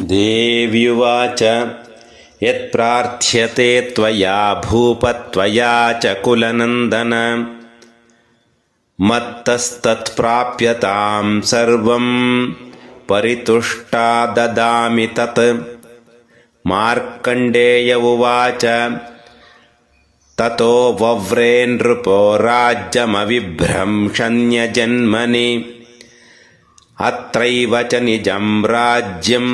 देव्युवाच यत्प्रार्थ्यते त्वया भूपत्वया च कुलनन्दन मत्तस्तत्प्राप्यतां सर्वं परितुष्टा ददामि तत्। मार्कण्डेय उवाच ततो वव्रे नृपो राज्यमविभ्रंशन्यजन्मनि अत्रैव च निजं राज्यं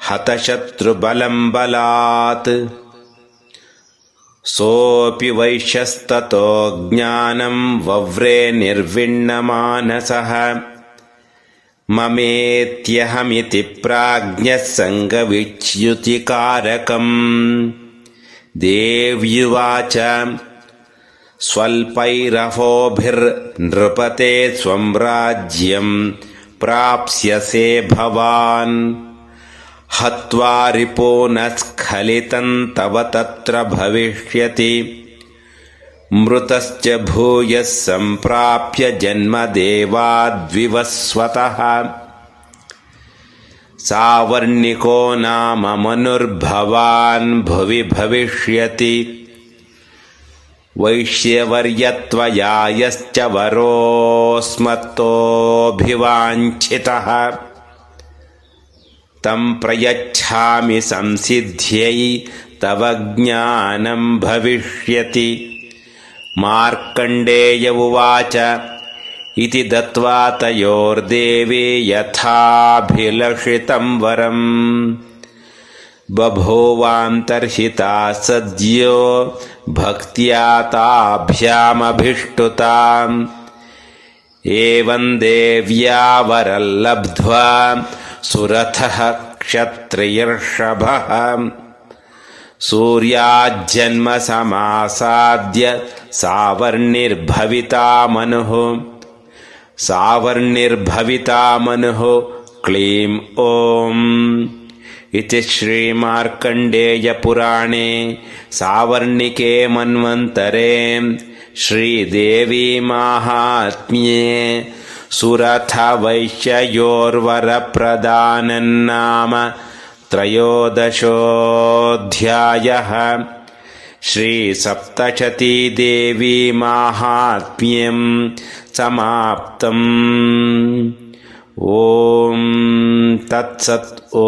हतशत्रुबलं बलात्। सोऽपि वैश्यस्ततो ज्ञानं वव्रे निर्विण्णमानसः ममेत्यहमिति प्राज्ञः सङ्गविच्युतिकारकम्। देव्युवाच स्वल्पैरहोभिर्नृपते स्वं राज्यं प्राप्स्यसे भवान् हत्वा रिपून् स्खलितं तव तत्र भविष्यति। मृतश्च भूयः सम्प्राप्य जन्मदेवाद्विवस्वतः सावर्णिको नाम मनुर्भवान् भुवि भविष्यति। वैश्यवर्यत्वया यश्च वरोऽस्मत्तोऽभिवाञ्छितः तं प्रयच्छामि संसिद्ध्यै तव ज्ञानं भविष्यति। मार्कण्डेय उवाच इति दत्त्वा तयोर्देवी यथाभिलषितं वरम् बभूवान्तर्हिता सद्यो भक्त्या ताभ्यामभिष्टुताम्। एवं देव्या वरं लब्ध्वा सुरथः क्षत्रियर्षभः सूर्याज्जन्म समासाद्य सावर्णिर्भविता मनुः। सावर्णिर्भविता मनुः क्लीं ॐ इति श्रीमार्कण्डेयपुराणे सावर्णिके मन्वन्तरे श्रीदेवी माहात्म्ये सुरथवैश्ययोर्वरप्रदानन्नाम त्रयोदशोऽध्यायः। श्रीसप्तशतीदेवी माहात्म्यं समाप्तम्। ॐ तत्सत्। ॐ